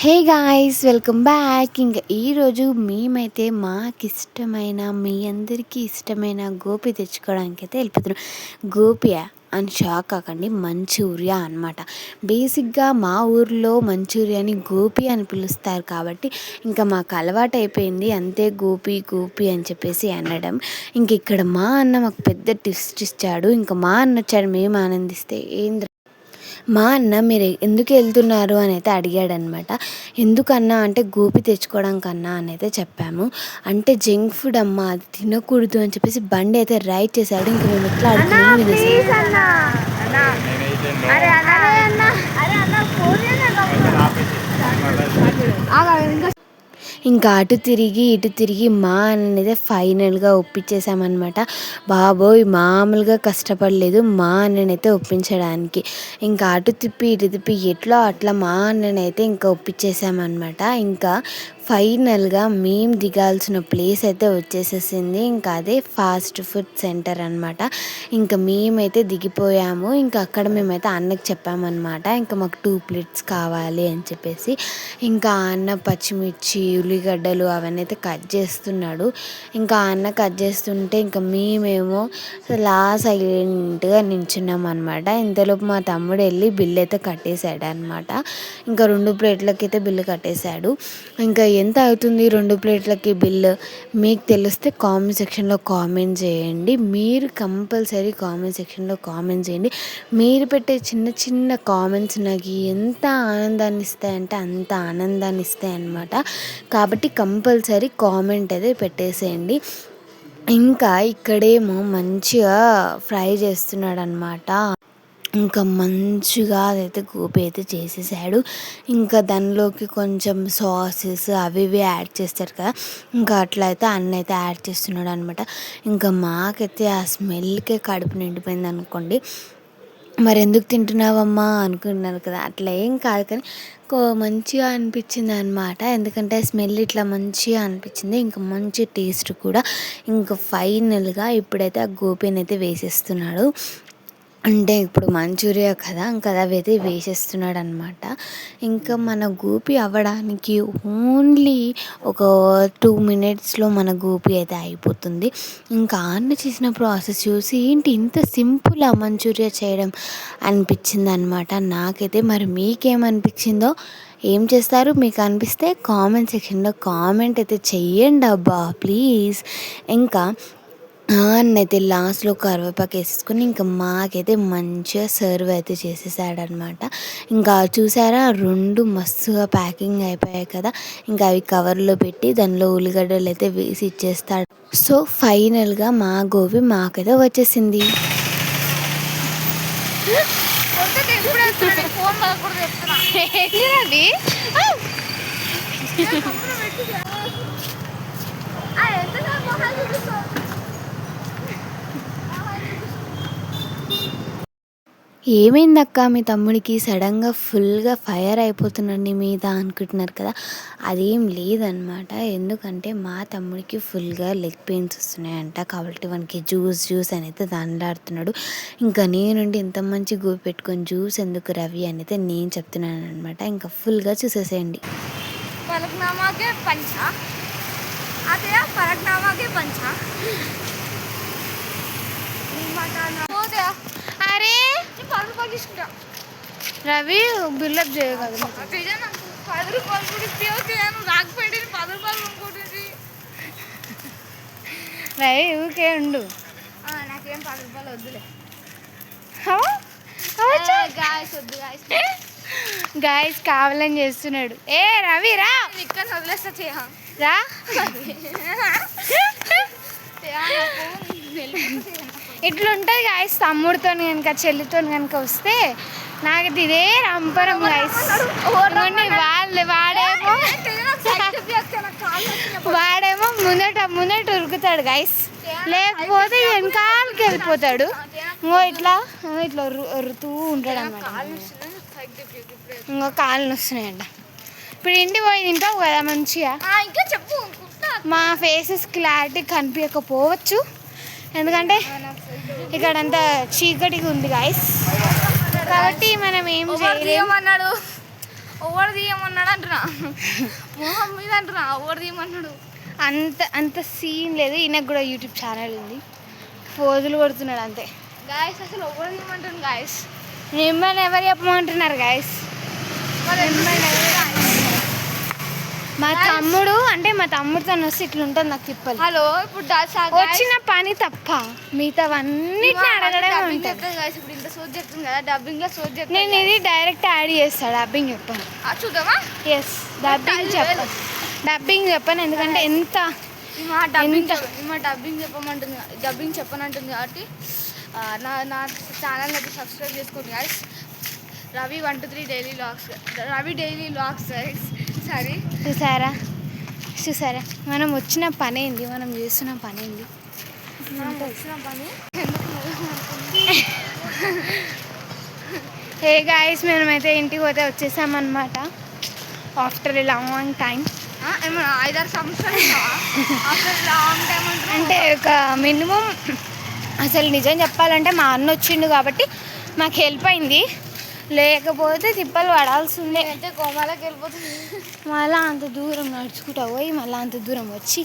Hey guys, welcome back. ఇంకా ఈరోజు మేమైతే మాకిష్టమైన మీ అందరికీ ఇష్టమైన గోపి తెచ్చుకోవడానికి అయితే వెళ్ళిపోతున్నాం. గోపియా అని షాక్ కాకండి, మంచూరియా అనమాట. బేసిక్గా మా ఊర్లో మంచూరియాని గోపి అని పిలుస్తారు కాబట్టి ఇంకా మాకు అలవాటు అయిపోయింది, అంతే గోపి గోపి అని చెప్పేసి అనడం. ఇంక ఇక్కడ మా అన్న మాకు పెద్ద ట్విస్ట్ ఇచ్చాడు. ఇంకా మా అన్న వచ్చాడు, మేము ఆనందిస్తే ఏంద్ర మా అన్న మీరు ఎందుకు వెళ్తున్నారు అని అయితే అడిగాడనమాట. ఎందుకన్నా అంటే గోపి తెచ్చుకోవడానికన్నా అని అయితే చెప్పాము. అంటే జంక్ ఫుడ్ అమ్మ, అది తినకూడదు అని చెప్పేసి బండి అయితే రైడ్ చేశాడు. ఇంకా మేము ఎట్లా అడుగుతున్నాము ఇంకా అటు తిరిగి ఇటు తిరిగి మా అన్ననైతే ఫైనల్గా ఒప్పించేసామన్నమాట. బాబోయ్ మామూలుగా కష్టపడలేదు మా అన్ననైతే ఒప్పించడానికి. ఇంకా అటు తిప్పి ఇటు తిప్పి ఎట్లా అట్లా మా అన్ననైతే ఇంకా ఒప్పించేసామన్నమాట. ఇంకా ఫైనల్గా మేము దిగాల్సిన ప్లేస్ అయితే వచ్చేసేసింది. ఇంకా అదే ఫాస్ట్ ఫుడ్ సెంటర్ అనమాట. ఇంకా మేమైతే దిగిపోయాము. ఇంకా అక్కడ మేమైతే అన్నకి చెప్పామన్నమాట, ఇంకా మాకు 2 ప్లేట్స్ కావాలి అని చెప్పేసి. ఇంకా అన్న పచ్చిమిర్చి ఉల్లిగడ్డలు అవన్నీ అయితే కట్ చేస్తున్నాడు. ఇంకా అన్న కట్ చేస్తుంటే ఇంకా మేమేమో సైలెంట్గా నించున్నాం అనమాట. ఇంతలోపు మా తమ్ముడు వెళ్ళి బిల్లు అయితే కట్టేశాడు అనమాట. ఇంకా 2 ప్లేట్లకి అయితే బిల్లు కట్టేశాడు. ఇంకా ఎంత అవుతుంది 2 ప్లేట్లకి బిల్లు మీకు తెలిస్తే కామెంట్ సెక్షన్లో కామెంట్ చేయండి. మీరు కంపల్సరీ కామెంట్ సెక్షన్లో కామెంట్ చేయండి. మీరు పెట్టే చిన్న చిన్న కామెంట్స్ నాకు ఎంత ఆనందాన్ని ఇస్తాయంటే అంత ఆనందాన్ని ఇస్తాయి అన్నమాట. కాబట్టి కంపల్సరీ కామెంట్ అయితే పెట్టేసేయండి. ఇంకా ఇక్కడేమో మంచిగా ఫ్రై చేస్తున్నాడు అనమాట. ఇంకా మంచిగా అదైతే గోపి అయితే చేసేసాడు. ఇంకా దానిలోకి కొంచెం సాసెస్ అవి ఇవి యాడ్ చేస్తారు కదా, ఇంకా అట్లా అయితే అన్న అయితే యాడ్ చేస్తున్నాడు అనమాట. ఇంకా మాకైతే ఆ స్మెల్కే కడుపు నిండిపోయింది అనుకోండి. మరి ఎందుకు తింటున్నావమ్మా అనుకున్నారు కదా, అట్లా ఏం కాదు కానీ మంచిగా అనిపించింది అనమాట. ఎందుకంటే స్మెల్ ఇట్లా మంచిగా అనిపించింది, ఇంకా మంచి టేస్ట్ కూడా. ఇంకా ఫైనల్గా ఇప్పుడైతే ఆ గోపిని అయితే వేసేస్తున్నాడు. అంటే ఇప్పుడు మంచూరియా కదా, ఇంకా అవి అయితే వేసేస్తున్నాడు అనమాట. ఇంకా మన గోపి అవ్వడానికి ఓన్లీ ఒక 2 మినిట్స్లో మన గోపి అయితే అయిపోతుంది. ఇంకా అన్న చేసిన ప్రాసెస్ చూసి ఏంటి ఇంత సింపుల్ ఆ మంచూరియా చేయడం అనిపించింది అనమాట నాకైతే. మరి మీకేమనిపించిందో, ఏం చేస్తారు మీకు అనిపిస్తే కామెంట్ సెక్షన్లో కామెంట్ అయితే చెయ్యండి అబ్బా ప్లీజ్. ఇంకా అన్నైతే లాస్ట్లో కరివేపాకు వేసేసుకొని ఇంకా మాకైతే మంచిగా సర్వ్ అయితే చేసేసాడనమాట. ఇంకా చూసారా 2 మస్తుగా ప్యాకింగ్ అయిపోయాయి కదా, ఇంకా అవి కవర్లో పెట్టి దానిలో ఉల్లిగడ్డలు అయితే వేసి ఇచ్చేస్తాడు. సో ఫైనల్గా మా గోబీ మాకైతే వచ్చేసింది. ఏమైందక్క మీ తమ్ముడికి సడన్గా ఫుల్గా ఫైర్ అయిపోతున్నాడు నీ మీద అనుకుంటున్నారు కదా, అదేం లేదనమాట. ఎందుకంటే మా తమ్ముడికి ఫుల్గా లెగ్ పెయిన్స్ వస్తున్నాయంట, కాబట్టి వానికి జ్యూస్ అని అయితే దండాడుతున్నాడు. ఇంకా నేనుండి ఇంత మంచి గోపి పెట్టుకొని జ్యూస్ ఎందుకు రవి అని అయితే నేను చెప్తున్నాను అనమాట. ఇంకా ఫుల్గా చూసేసేయండి. అరే రవి బిల్డప్ చేయగలదు రవి ఊకే ఉండు, నాకేం 10 రూపాయలు వద్దులే. గాయస్ కావాలని చేస్తున్నాడు. ఏ రవి రా, ఇక్కడ వదిలేస్తా రా. ఇట్లుంటుంది గాయస్, తమ్ముడితో కనుక చెల్లితో కనుక వస్తే నాకైతే ఇదే రంపరం గాయస్. వాడేమో ముందట ఉరుకుతాడు గాయస్, లేకపోతే వెనకాలకి వెళ్ళిపోతాడు. ఇట్లా ఉరుతూ ఉంటాడు అన్నమాట. ఇంకో కాళ్ళు వస్తున్నాయంట. ఇప్పుడు ఇంటికి పోయి తింటావు కదా మంచిగా. ఇంకా చెప్పు, మా ఫేసెస్ క్లారిటీ కనిపించకపోవచ్చు, ఎందుకంటే ఇక్కడంతా చీకటిగా ఉంది గాయస్. కాబట్టి మనం ఏం చేయలేమన్నాడు. ఓవర్ తీయమన్నాడు అంటున్నా, మొహం మీద అంటున్నా ఓవర్ తీయమన్నాడు. అంత సీన్ లేదు. ఈయనకు కూడా యూట్యూబ్ ఛానల్ ఉంది, పోజులు కొడుతున్నాడు అంతే. గాయస్ అసలు ఓవర్ తీయమంటాను గాయస్. మిమ్మల్ని ఎవరు చెప్పమంటున్నారు గాయస్? మా తమ్ముడు అంటే మా తమ్ముడితో వస్తే ఇట్లుంటుంది నాకు తిప్పలు. హలో ఇప్పుడు వచ్చిన పని తప్ప మిగతావన్నిటిని అడగడం ఉంటుంది. ఇప్పుడు ఇంత సోజ్ చెప్తుంది కదా, డబ్బింగ్ లో సోజ్ చెప్తాను. నేను ఇది డైరెక్ట్ యాడ్ చేస్తాను, డబ్బింగ్ చెప్పాను. చూద్దామా? ఎస్, డబ్బింగ్ చెప్పాను ఎందుకంటే ఎంత డబ్బింగ్ చెప్పనంటుంది కాబట్టి నా ఛానల్ అయితే సబ్స్క్రైబ్ చేసుకోండి guys. Ravi 123 daily vlogs, Ravi daily vlogs సరే. చూసారా మనం వచ్చిన పని ఏంది, మనం చేస్తున్న పని ఏంది. వచ్చిన పని హే గాయస్, మేమైతే ఇంటికి పోతే వచ్చేసామన్నమాట ఆఫ్టర్ ఎ లాంగ్ టైం. ఏమన్నా 5-6 సంవత్సరాలు ఆఫ్టర్ లాంగ్ టైం అంటే ఒక మినిమం. అసలు నిజం చెప్పాలంటే మా అన్న వచ్చిండు కాబట్టి మాకు హెల్ప్ అయింది, లేకపోతే తిప్పలు పడాల్సిందే. అయితే కోమాలకి వెళ్ళిపోతుంది. మళ్ళీ అంత దూరం నడుచుకుంటా పోయి మళ్ళీ అంత దూరం వచ్చి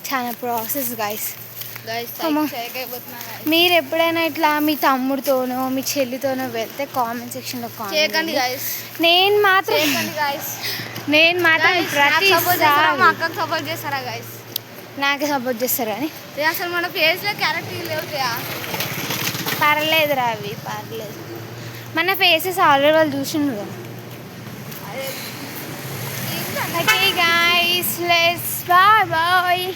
చాలా ప్రాసెస్ గాయస్. మీరు ఎప్పుడైనా ఇట్లా మీ తమ్ముడితోనో మీ చెల్లితోనో వెళ్తే కామెంట్ సెక్షన్లో చేయకండి గాయస్. నేను మాత్రం ప్రతి మా అక్కకు సపోర్ట్ చేస్తారా గాయస్? నాకే సపోర్ట్ చేస్తారు కానీ అసలు మన ఫేస్లో క్యారెక్టర్ లేవుతాయా? పర్లేదు అవి పర్లేదు. మన ఫేసెస్ ఆల్రెడీ వాళ్ళు చూసిండ్రు కదా. Okay guys, let's bye.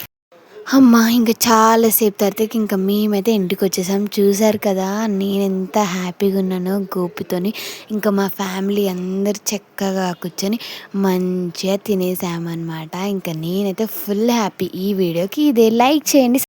అమ్మ ఇంకా చాలాసేపు తర్వాత ఇంకా మేమైతే ఇంటికి వచ్చేసాం. చూసారు కదా నేను ఎంత హ్యాపీగా ఉన్నానో గోపితోని. ఇంకా మా ఫ్యామిలీ అందరు చక్కగా కూర్చొని మంచిగా తినేసామన్నమాట. ఇంకా నేనైతే ఫుల్ హ్యాపీ. ఈ వీడియోకి ఇదే లైక్ చేయండి.